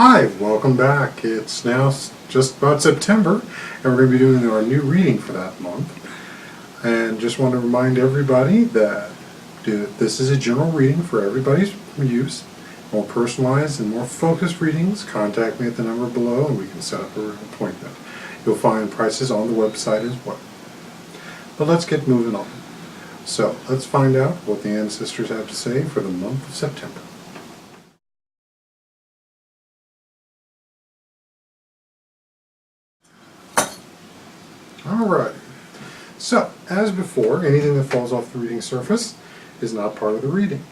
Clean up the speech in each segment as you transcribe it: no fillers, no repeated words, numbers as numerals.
Hi, welcome back. It's now just about September, and we're going to be doing our new reading for that month. And just want to remind everybody that this is a general reading for everybody's use. More personalized and more focused readings, contact me at the number below and we can set up an appointment. You'll find prices on the website as well. But let's get moving on. So let's find out what the ancestors have to say for the month of September. Alright, so as before, anything that falls off the reading surface is not part of the reading.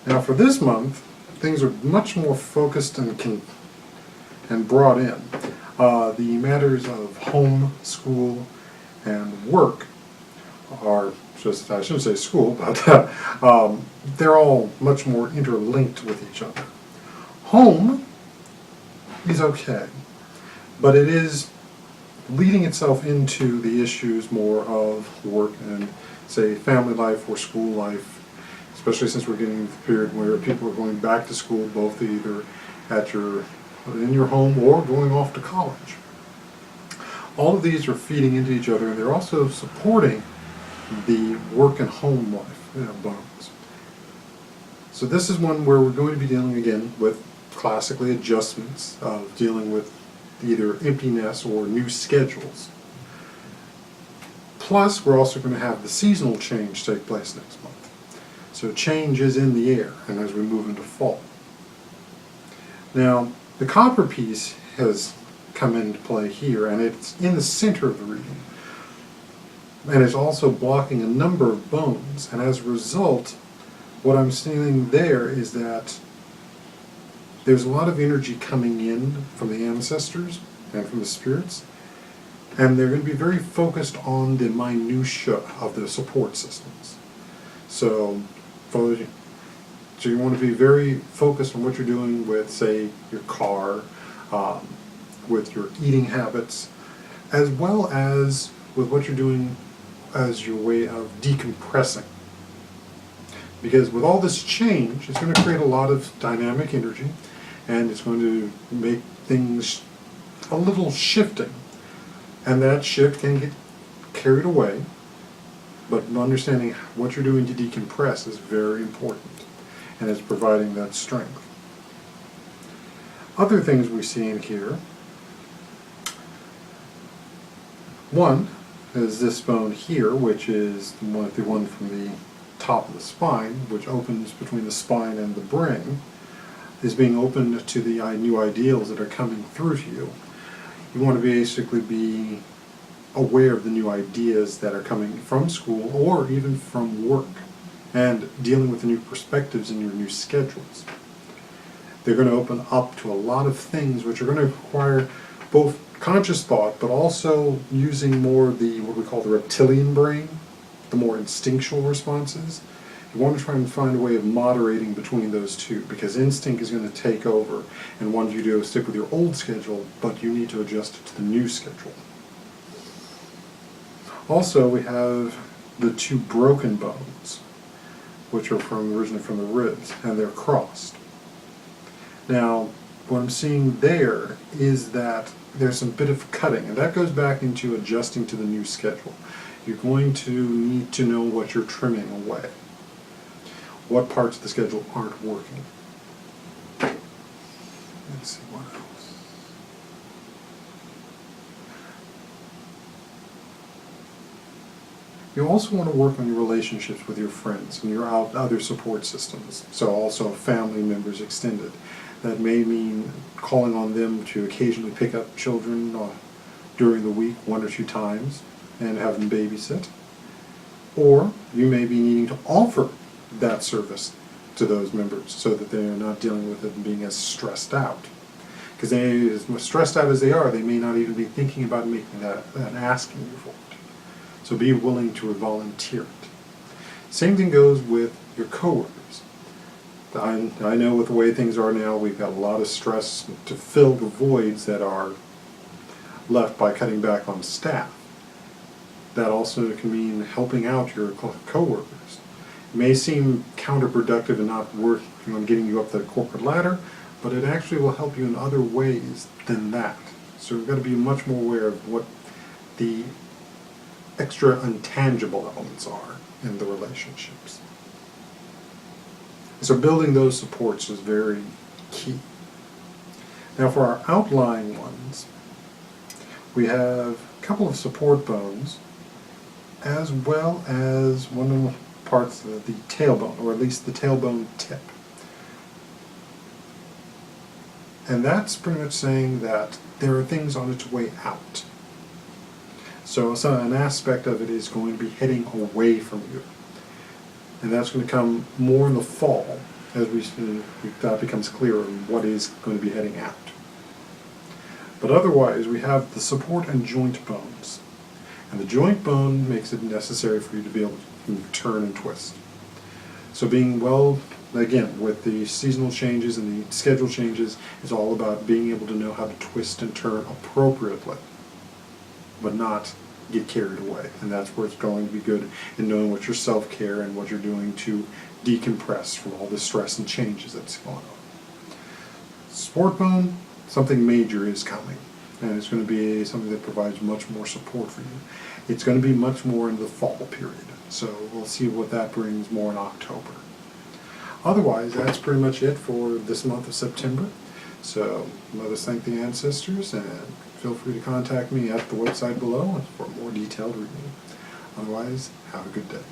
Now for this month, things are much more focused and brought in. The matters of home, school, and work are just, I shouldn't say school, but they're all much more interlinked with each other. Home is okay, but it is leading itself into the issues more of work and, say, family life or school life, especially since we're getting into the period where people are going back to school, both either in your home or going off to college. All of these are feeding into each other, and they're also supporting the work and home life bones. So this is one where we're going to be dealing again with classically adjustments of dealing with either empty nests or new schedules. Plus, we're also going to have the seasonal change take place next month. So change is in the air, and as we move into fall. Now, the copper piece has come into play here, and it's in the center of the reading. And it's also blocking a number of bones, and as a result, what I'm seeing there is that there's a lot of energy coming in from the ancestors and from the spirits, and they're going to be very focused on the minutiae of the support systems. So you want to be very focused on what you're doing with, say, your car, with your eating habits, as well as with what you're doing as your way of decompressing. Because with all this change, it's going to create a lot of dynamic energy, and it's going to make things a little shifting. And that shift can get carried away, but understanding what you're doing to decompress is very important, and it's providing that strength. Other things we see in here, one is this bone here, which is the one from the top of the spine, which opens between the spine and the brain, is being opened to the new ideals that are coming through to you. You want to basically be aware of the new ideas that are coming from school or even from work, and dealing with the new perspectives in your new schedules. They're going to open up to a lot of things which are going to require both conscious thought, but also using more of the, what we call the reptilian brain, the more instinctual responses. You want to try and find a way of moderating between those two, because instinct is going to take over and want you to stick with your old schedule, but you need to adjust it to the new schedule. Also, we have the two broken bones, which are originally from the ribs, and they're crossed. Now, what I'm seeing there is that there's some bit of cutting, and that goes back into adjusting to the new schedule. You're going to need to know what you're trimming away, what parts of the schedule aren't working. Let's see what else. You also want to work on your relationships with your friends and your other support systems, so also family members extended. That may mean calling on them to occasionally pick up children during the week 1 or 2 times and have them babysit. Or you may be needing to offer that service to those members so that they're not dealing with it and being as stressed out. Because as stressed out as they are, they may not even be thinking about making that and asking you for it. So be willing to volunteer it. Same thing goes with your coworkers. I know with the way things are now, we've got a lot of stress to fill the voids that are left by cutting back on staff. That also can mean helping out your coworkers. It may seem counterproductive and not working on getting you up the corporate ladder, but it actually will help you in other ways than that. So we've got to be much more aware of what the extra intangible elements are in the relationships. So building those supports is very key. Now for our outlying ones, we have a couple of support bones, as well as one of the parts of the tailbone, or at least the tailbone tip. And that's pretty much saying that there are things on its way out. So an aspect of it is going to be heading away from you. And that's going to come more in the fall, as that becomes clearer what is going to be heading out. But otherwise, we have the support and joint bones. And the joint bone makes it necessary for you to be able to turn and twist. So being well, again, with the seasonal changes and the schedule changes, it's all about being able to know how to twist and turn appropriately, but not get carried away. And that's where it's going to be good in knowing what your self-care and what you're doing to decompress from all the stress and changes that's going on. Support bone, something major is coming, and it's going to be something that provides much more support for you. It's going to be much more in the fall period, so we'll see what that brings more in October. Otherwise, that's pretty much it for this month of September. So let us thank the ancestors, and feel free to contact me at the website below for more detailed reading. Otherwise, have a good day.